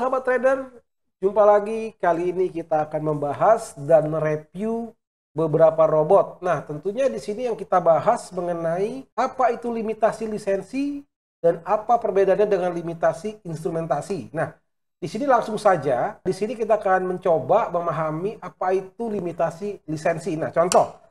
sahabat trader, jumpa lagi. Kali ini kita akan membahas dan mereview beberapa robot. Nah, tentunya di sini yang kita bahas mengenai apa itu limitasi lisensi dan apa perbedaannya dengan limitasi instrumentasi. Nah, di sini langsung saja, di sini kita akan mencoba memahami apa itu limitasi lisensi. Nah, contoh,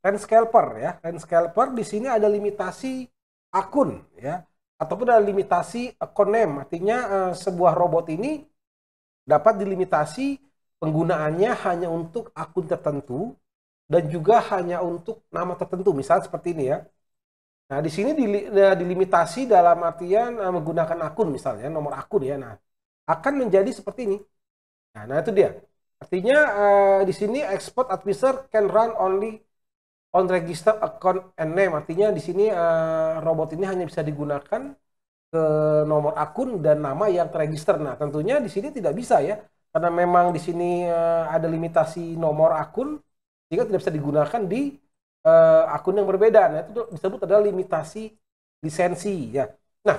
Renscalper ya. Renscalper di sini ada limitasi akun ya, ataupun ada limitasi account name. Artinya sebuah robot ini dapat dilimitasi penggunaannya hanya untuk akun tertentu dan juga hanya untuk nama tertentu. Misalnya seperti ini ya. Nah, di sini dilimitasi dalam artian menggunakan akun misalnya, nomor akun ya. Nah, akan menjadi seperti ini. Nah itu dia. Artinya di sini export advisor can run only on register account and name. Artinya di sini robot ini hanya bisa digunakan ke nomor akun dan nama yang terregister. Nah, tentunya di sini tidak bisa ya, karena memang di sini ada limitasi nomor akun, sehingga tidak bisa digunakan di akun yang berbeda. Nah, itu disebut adalah limitasi lisensi ya. Nah,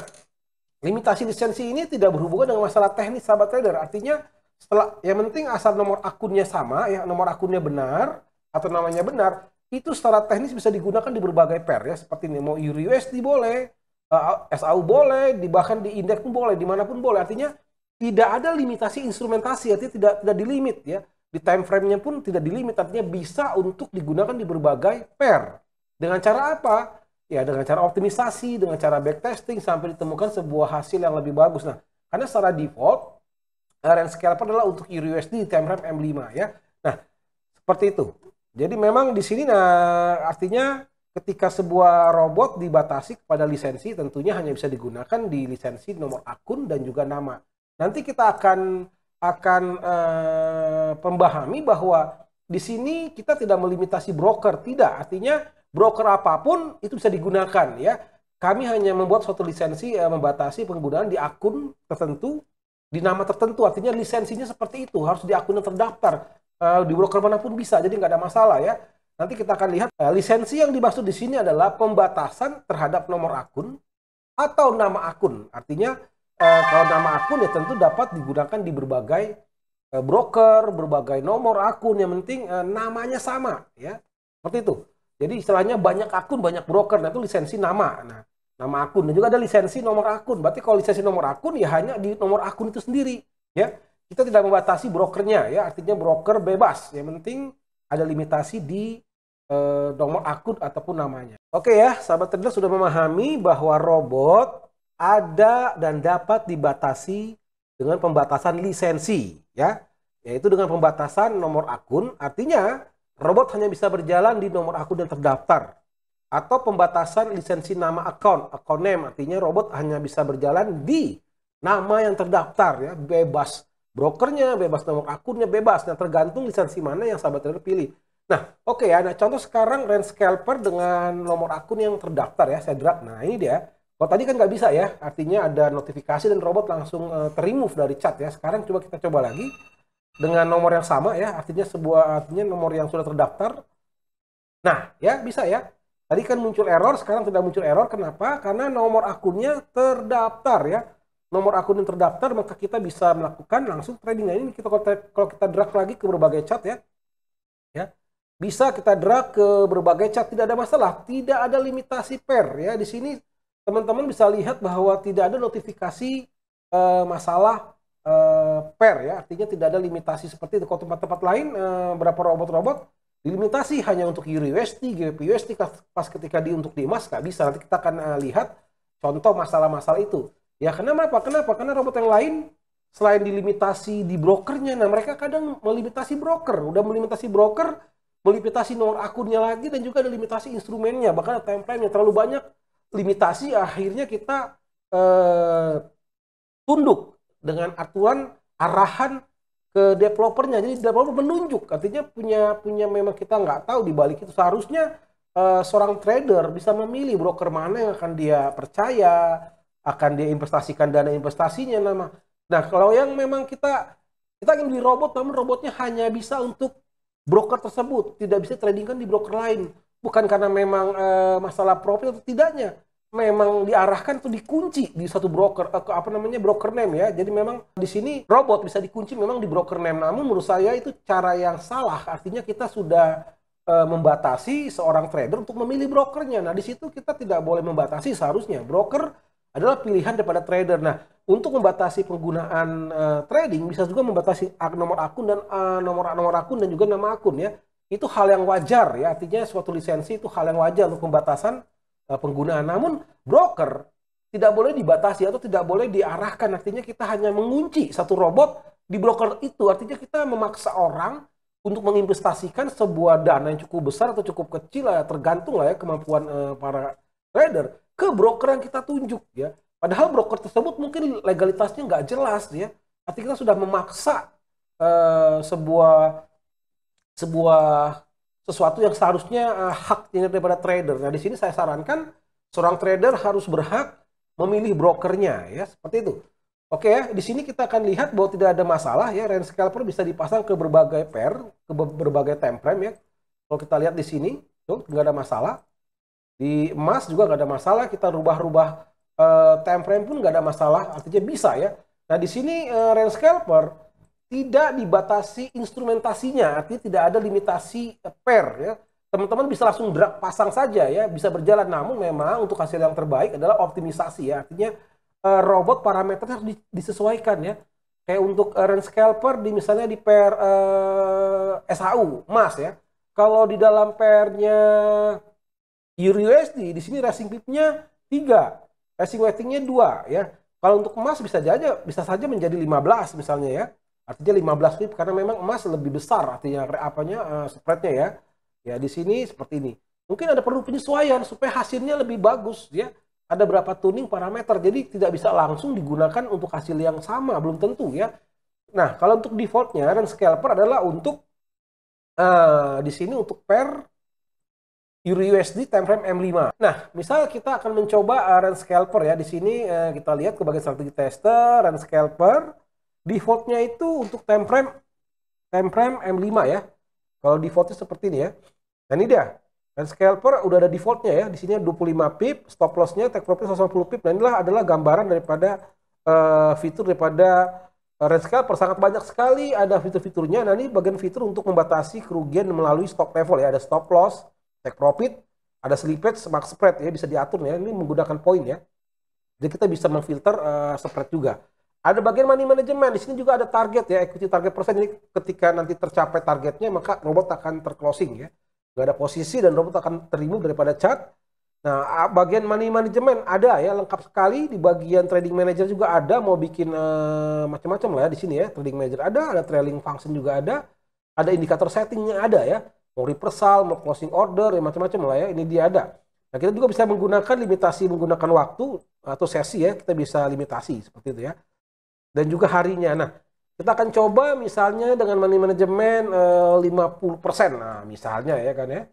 limitasi lisensi ini tidak berhubungan dengan masalah teknis sahabat trader. Artinya setelah yang penting asal nomor akunnya sama ya, nomor akunnya benar atau namanya benar, itu secara teknis bisa digunakan di berbagai pair ya, seperti ini. Mau EURUSD boleh, SAU boleh, bahkan di indeks pun boleh, dimanapun boleh. Artinya tidak ada limitasi instrumentasi, artinya tidak dilimit ya. Di time frame-nya pun tidak dilimit, artinya bisa untuk digunakan di berbagai pair. Dengan cara apa? Ya dengan cara optimisasi, dengan cara backtesting sampai ditemukan sebuah hasil yang lebih bagus. Nah, karena secara default Renscalper adalah untuk EURUSD di time frame M5 ya. Nah, seperti itu. Jadi memang di sini artinya ketika sebuah robot dibatasi kepada lisensi, tentunya hanya bisa digunakan di lisensi nomor akun dan juga nama. Nanti kita akan memahami bahwa di sini kita tidak melimitasi broker, tidak. Artinya broker apapun itu bisa digunakan ya. Kami hanya membuat suatu lisensi membatasi penggunaan di akun tertentu, di nama tertentu. Artinya lisensinya seperti itu, harus di akun yang terdaftar. Di broker manapun bisa, jadi nggak ada masalah ya. Nanti kita akan lihat lisensi yang dimaksud di sini adalah pembatasan terhadap nomor akun atau nama akun. Artinya kalau nama akun ya tentu dapat digunakan di berbagai broker, berbagai nomor akun. Yang penting namanya sama ya, seperti itu. Jadi istilahnya banyak akun, banyak broker. Nah itu lisensi nama. Nah, nama akun dan juga ada lisensi nomor akun. Berarti kalau lisensi nomor akun ya hanya di nomor akun itu sendiri ya. Kita tidak membatasi brokernya ya, artinya broker bebas. Yang penting ada limitasi di nomor akun ataupun namanya. Oke ya, sahabat trader sudah memahami bahwa robot ada dan dapat dibatasi dengan pembatasan lisensi ya, yaitu dengan pembatasan nomor akun. Artinya robot hanya bisa berjalan di nomor akun yang terdaftar, atau pembatasan lisensi nama account name. Artinya robot hanya bisa berjalan di nama yang terdaftar ya, bebas brokernya, bebas nomor akunnya, bebas. Nah, tergantung lisensi mana yang sahabat trader pilih. Nah, oke ya. Nah, contoh sekarang Renscalper dengan nomor akun yang terdaftar ya, saya drag. Nah, ini dia. Kalau tadi kan nggak bisa ya, artinya ada notifikasi dan robot langsung ter-remove dari chat ya. Sekarang kita coba lagi dengan nomor yang sama ya, artinya nomor yang sudah terdaftar. Nah, ya bisa ya. Tadi kan muncul error, sekarang tidak muncul error. Kenapa? Karena nomor akunnya terdaftar ya. Nomor akun yang terdaftar, maka kita bisa melakukan langsung trading. Nah, ini kalau kita drag lagi ke berbagai chat ya, bisa kita drag ke berbagai chat, tidak ada masalah, tidak ada limitasi pair ya. Di sini teman-teman bisa lihat bahwa tidak ada notifikasi masalah pair ya, artinya tidak ada limitasi seperti itu. Kalau tempat-tempat lain berapa robot-robot dilimitasi hanya untuk EURUSD, GBP/USD, pas ketika untuk di emas nggak bisa. Nanti kita akan lihat contoh masalah-masalah itu. Ya kenapa? Karena robot yang lain selain dilimitasi di brokernya, nah mereka kadang melimitasi broker, udah melimitasi broker, melimitasi nomor akunnya lagi, dan juga ada limitasi instrumennya, bahkan time frame-nya terlalu banyak limitasi, akhirnya kita tunduk dengan aturan arahan ke developernya. Jadi developer menunjuk, artinya punya memang kita nggak tahu di balik itu. Seharusnya seorang trader bisa memilih broker mana yang akan dia percaya, akan dia investasikan dana investasinya. Nah, kalau yang memang kita ingin beli robot, namun robotnya hanya bisa untuk broker tersebut, tidak bisa tradingkan di broker lain. Bukan karena memang masalah profit atau tidaknya, memang diarahkan tuh dikunci di satu broker apa namanya broker name ya. Jadi memang di sini robot bisa dikunci memang di broker name. Namun menurut saya itu cara yang salah. Artinya kita sudah membatasi seorang trader untuk memilih brokernya. Nah, di situ kita tidak boleh membatasi seharusnya. Broker adalah pilihan daripada trader. Nah, untuk membatasi penggunaan trading bisa juga membatasi nomor akun dan nomor akun dan juga nama akun ya. Itu hal yang wajar ya. Artinya suatu lisensi itu hal yang wajar untuk pembatasan penggunaan. Namun broker tidak boleh dibatasi atau tidak boleh diarahkan. Artinya kita hanya mengunci satu robot di broker itu. Artinya kita memaksa orang untuk menginvestasikan sebuah dana yang cukup besar atau cukup kecil lah, tergantung lah ya kemampuan para trader ke broker yang kita tunjuk ya. Padahal broker tersebut mungkin legalitasnya nggak jelas ya. Artinya kita sudah memaksa sebuah sesuatu yang seharusnya haknya daripada trader. Nah, di sini saya sarankan seorang trader harus berhak memilih brokernya ya, seperti itu. Oke ya, di sini kita akan lihat bahwa tidak ada masalah ya, range scalper bisa dipasang ke berbagai pair, ke berbagai time frame ya. Kalau kita lihat di sini, tuh nggak ada masalah. Di emas juga nggak ada masalah, kita rubah-rubah time frame pun nggak ada masalah, artinya bisa ya. Nah, di sini range scalper tidak dibatasi instrumentasinya, artinya tidak ada limitasi pair ya. Teman-teman bisa langsung pasang saja ya, bisa berjalan. Namun memang untuk hasil yang terbaik adalah optimisasi ya, artinya robot parameternya harus disesuaikan ya. Kayak untuk range scalper di misalnya di pair SHU emas ya. Kalau di dalam pairnya Euro USD di sini racing pip-nya 3, racing weighting-nya 2 ya. Kalau untuk emas bisa saja menjadi 15 misalnya ya. Artinya 15 pip karena memang emas lebih besar artinya spread-nya ya. Ya di sini seperti ini. Mungkin ada perlu penyesuaian supaya hasilnya lebih bagus ya. Ada berapa tuning parameter, jadi tidak bisa langsung digunakan untuk hasil yang sama, belum tentu ya. Nah, kalau untuk defaultnya range scalper adalah untuk di sini untuk pair Euro USD time frame M5. Nah, misal kita akan mencoba range scalper ya. Di sini kita lihat ke bagian strategi tester, range scalper. Defaultnya itu untuk time frame M5 ya. Kalau defaultnya seperti ini ya. Dan ini dia. Dan scalper udah ada defaultnya ya. Di sini 25 pip, stop lossnya take profit 150 pip. Dan inilah adalah gambaran daripada fitur daripada range scalper. Sangat banyak sekali ada fitur-fiturnya. Nah, ini bagian fitur untuk membatasi kerugian melalui stop level ya. Ada stop loss, take profit, ada slippage, max spread ya, bisa diatur ya. Ini menggunakan poin ya. Jadi kita bisa memfilter spread juga. Ada bagian money management. Di sini juga ada target ya, equity target persen. Jadi ketika nanti tercapai targetnya, maka robot akan terclosing ya. Nggak ada posisi dan robot akan remove daripada chart. Nah, bagian money management ada ya, lengkap sekali. Di bagian trading manager juga ada, mau bikin macam-macam lah ya di sini ya. Trading manager ada trailing function juga ada indikator settingnya ada ya. Mau reversal, mau closing order, ya macam-macam lah ya. Ini dia ada. Nah, kita juga bisa menggunakan limitasi menggunakan waktu atau sesi ya. Kita bisa limitasi seperti itu ya. Dan juga harinya. Nah, kita akan coba misalnya dengan money management 50%. Nah, misalnya ya kan ya.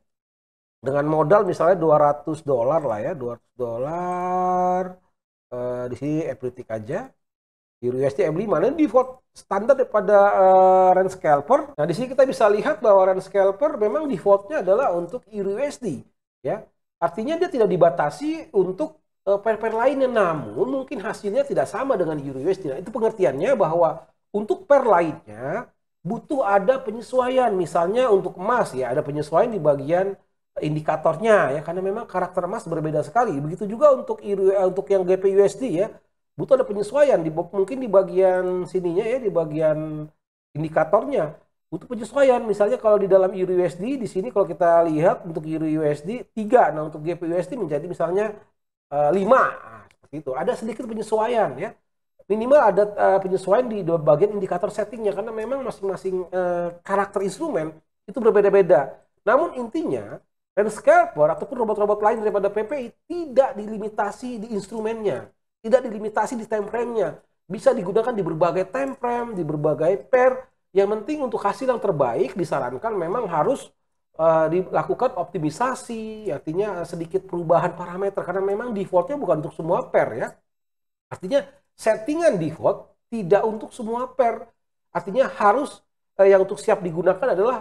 Dengan modal misalnya $200 lah ya, $200. Di sini epic aja. Euro USD M5. Nah, default standar daripada range scalper. Nah, di sini kita bisa lihat bahwa range scalper memang defaultnya adalah untuk Euro USD ya. Artinya dia tidak dibatasi untuk pair-pair lainnya, namun mungkin hasilnya tidak sama dengan Euro USD. Nah, itu pengertiannya bahwa untuk pair lainnya butuh ada penyesuaian. Misalnya untuk emas ya, ada penyesuaian di bagian indikatornya ya, karena memang karakter emas berbeda sekali. Begitu juga untuk yang GP USD ya, butuh ada penyesuaian mungkin di bagian sininya ya, di bagian indikatornya butuh penyesuaian. Misalnya kalau di dalam Euro USD di sini kalau kita lihat untuk Euro USD 3, nah untuk GP USD menjadi misalnya 5. Nah, seperti itu. Ada sedikit penyesuaian ya. Minimal ada penyesuaian di bagian indikator settingnya karena memang masing-masing karakter instrumen itu berbeda-beda. Namun intinya range scalper ataupun robot-robot lain daripada PPI tidak dilimitasi di instrumennya, tidak dilimitasi di time frame-nya. Bisa digunakan di berbagai time frame, di berbagai pair. Yang penting untuk hasil yang terbaik disarankan memang harus dilakukan optimisasi, artinya sedikit perubahan parameter karena memang defaultnya bukan untuk semua pair ya. Artinya settingan default tidak untuk semua pair. Artinya harus yang untuk siap digunakan adalah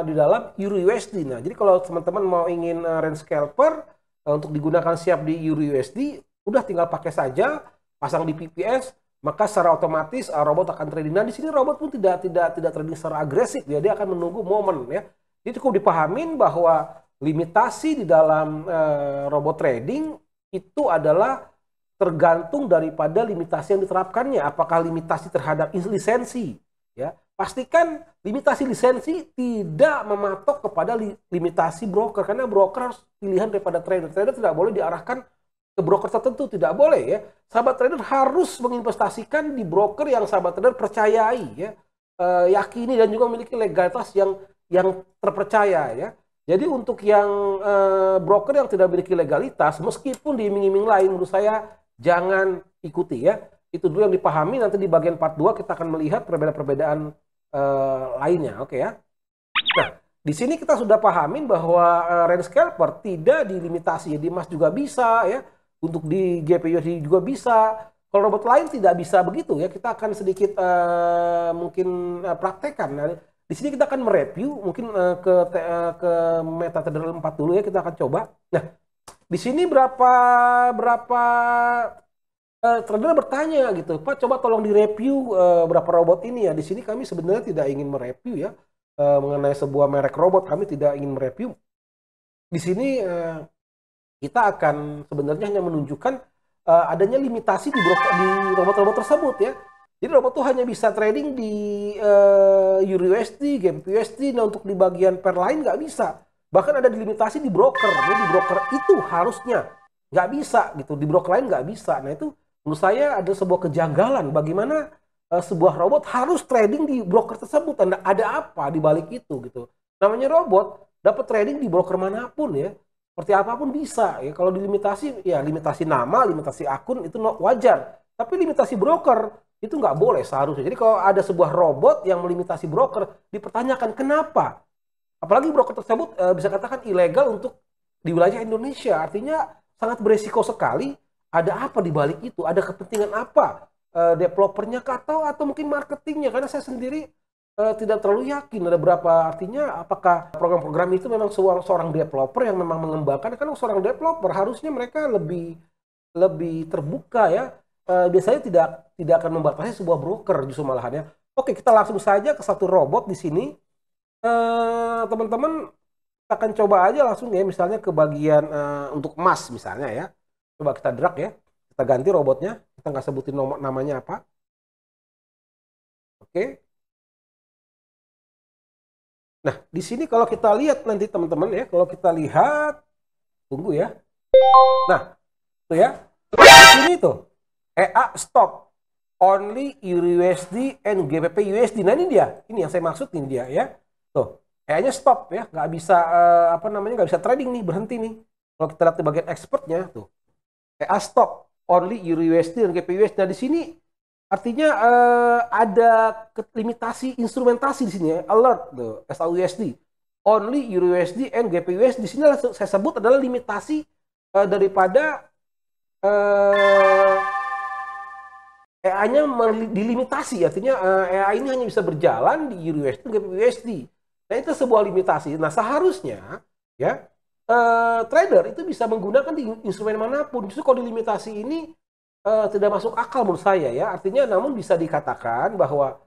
di dalam Euro USD. Nah, jadi kalau teman-teman mau ingin range scalper untuk digunakan siap di Euro USD, udah tinggal pakai saja, pasang di PPS, maka secara otomatis robot akan trading. Nah di sini robot pun tidak trading secara agresif, dia akan menunggu momen ya. Jadi cukup dipahamin bahwa limitasi di dalam robot trading itu adalah tergantung daripada limitasi yang diterapkannya. Apakah limitasi terhadap lisensi, ya pastikan limitasi lisensi tidak mematok kepada limitasi broker, karena broker harus pilihan daripada trader. Trader tidak boleh diarahkan ke broker tertentu, tidak boleh ya. Sahabat trader harus menginvestasikan di broker yang sahabat trader percayai ya, yakini dan juga memiliki legalitas yang terpercaya ya. Jadi untuk yang broker yang tidak memiliki legalitas, meskipun diiming-iming lain, menurut saya jangan ikuti ya. Itu dulu yang dipahami. Nanti di bagian part 2 kita akan melihat perbedaan-perbedaan lainnya. Oke ya. Nah, di sini kita sudah pahamin bahwa range scalper tidak dilimitasi. Di emas juga bisa ya. Untuk di GPUSD juga bisa. Kalau robot lain tidak bisa begitu ya. Kita akan sedikit mungkin praktekkan. Nah, di sini kita akan mereview mungkin ke MetaTrader 4 dulu ya, kita akan coba. Nah, di sini berapa trader bertanya gitu, Pak coba tolong direview berapa robot ini ya. Di sini kami sebenarnya tidak ingin mereview ya mengenai sebuah merek robot, kami tidak ingin mereview. Di sini kita akan sebenarnya hanya menunjukkan adanya limitasi di robot-robot tersebut ya. Jadi robot itu hanya bisa trading di Euro USD, GBP USD, nah untuk di bagian pair lain nggak bisa. Bahkan ada dilimitasi di broker. Jadi di broker itu harusnya nggak bisa gitu, di broker lain nggak bisa. Nah itu menurut saya ada sebuah kejanggalan. Bagaimana sebuah robot harus trading di broker tersebut? Ada apa di balik itu gitu? Namanya robot dapat trading di broker manapun ya, seperti apapun bisa ya. Kalau dilimitasi ya limitasi nama, limitasi akun itu wajar. Tapi limitasi broker itu nggak boleh seharusnya. Jadi kalau ada sebuah robot yang melimitasi broker, dipertanyakan kenapa? Apalagi broker tersebut bisa katakan ilegal untuk di wilayah Indonesia. Artinya sangat beresiko sekali. Ada apa di balik itu? Ada kepentingan apa? Developernya atau mungkin marketingnya? Karena saya sendiri tidak terlalu yakin ada berapa. Artinya apakah program-program itu memang seorang developer yang memang mengembangkan? Karena seorang developer harusnya mereka lebih terbuka ya. Biasanya tidak akan membatasi sebuah broker justru malahan ya. Oke, kita langsung saja ke satu robot di sini. Teman-teman kita akan coba aja langsung ya, misalnya ke bagian untuk emas misalnya ya. Coba kita drag ya, kita ganti robotnya, kita nggak sebutin namanya apa. Oke. Nah di sini kalau kita lihat nanti teman-teman ya, kalau kita lihat, tunggu ya. Nah tuh ya, di sini tuh EA stop only Euro USD and GBP USD. Nah ini dia, ini yang saya maksud, ini dia ya. Tuh, EA-nya stop ya, nggak bisa nggak bisa trading nih, berhenti nih. Kalau kita lihat di bagian expertnya tuh, EA stop only Euro USD dan GBP USD. Nah di sini artinya ada limitasi instrumentasi di sini ya, alert tuh, SAUSD only Euro USD and GBP USD. Di sini saya sebut adalah limitasi daripada EA-nya dilimitasi, artinya EA ini hanya bisa berjalan di Euro USD dan GBP USD. Nah itu sebuah limitasi. Nah seharusnya ya trader itu bisa menggunakan di instrumen manapun. Justru kalau dilimitasi ini tidak masuk akal menurut saya ya. Artinya namun bisa dikatakan bahwa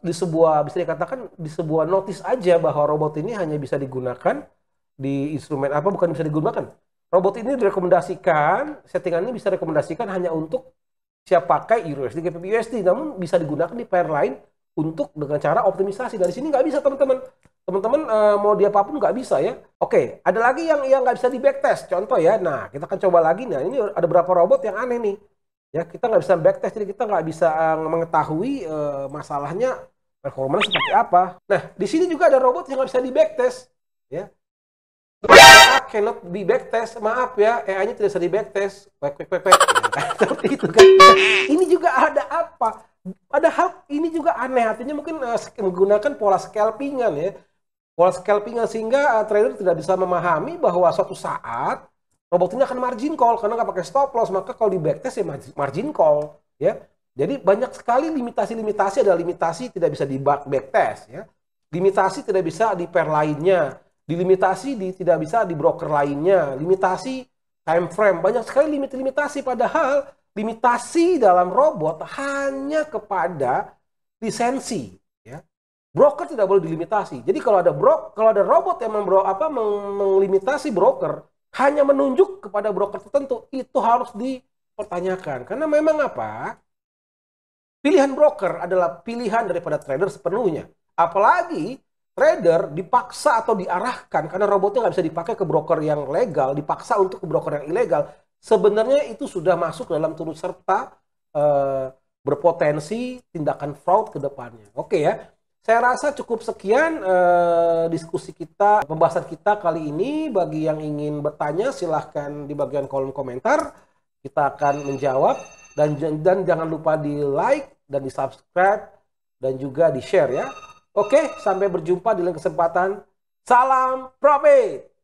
bisa dikatakan di sebuah notice aja bahwa robot ini hanya bisa digunakan di instrumen apa, bukan bisa digunakan. Robot ini direkomendasikan, settingan ini bisa direkomendasikan hanya untuk siap pakai Euro USD, GBP USD, namun bisa digunakan di pair lain untuk dengan cara optimisasi. Dari sini nggak bisa teman-teman. Teman-teman mau dia apapun nggak bisa ya. Oke, ada lagi yang nggak bisa di backtest. Contoh ya, nah kita akan coba lagi. Nah ini ada beberapa robot yang aneh nih. Ya kita nggak bisa backtest, jadi kita nggak bisa mengetahui masalahnya performanya seperti apa. Nah di sini juga ada robot yang nggak bisa di backtest. Ya. EA cannot be backtest, maaf ya, EA-nya tidak bisa di backtest. Seperti itu kan. Ini juga ada apa? Padahal ini juga aneh, artinya mungkin menggunakan pola scalpingan ya. Pola scalpingan sehingga trader tidak bisa memahami bahwa suatu saat robot ini akan margin call karena nggak pakai stop loss, maka kalau di backtest ya margin call ya. Jadi banyak sekali limitasi-limitasi, ada limitasi tidak bisa di backtest ya. Limitasi tidak bisa di pair lainnya. dilimitasi tidak bisa di broker lainnya, limitasi time frame, banyak sekali limitasi, padahal limitasi dalam robot hanya kepada lisensi, ya. Broker tidak boleh dilimitasi. Jadi kalau ada robot yang melimitasi broker hanya menunjuk kepada broker tertentu, itu harus dipertanyakan. Karena memang apa? Pilihan broker adalah pilihan daripada trader sepenuhnya. Apalagi trader dipaksa atau diarahkan karena robotnya nggak bisa dipakai ke broker yang legal, dipaksa untuk ke broker yang ilegal. Sebenarnya itu sudah masuk dalam turut serta berpotensi tindakan fraud ke depannya. Oke ya, saya rasa cukup sekian diskusi kita, pembahasan kita kali ini. Bagi yang ingin bertanya silahkan di bagian kolom komentar. Kita akan menjawab dan jangan lupa di like dan di subscribe dan juga di share ya. Oke, sampai berjumpa di lain kesempatan. Salam profit!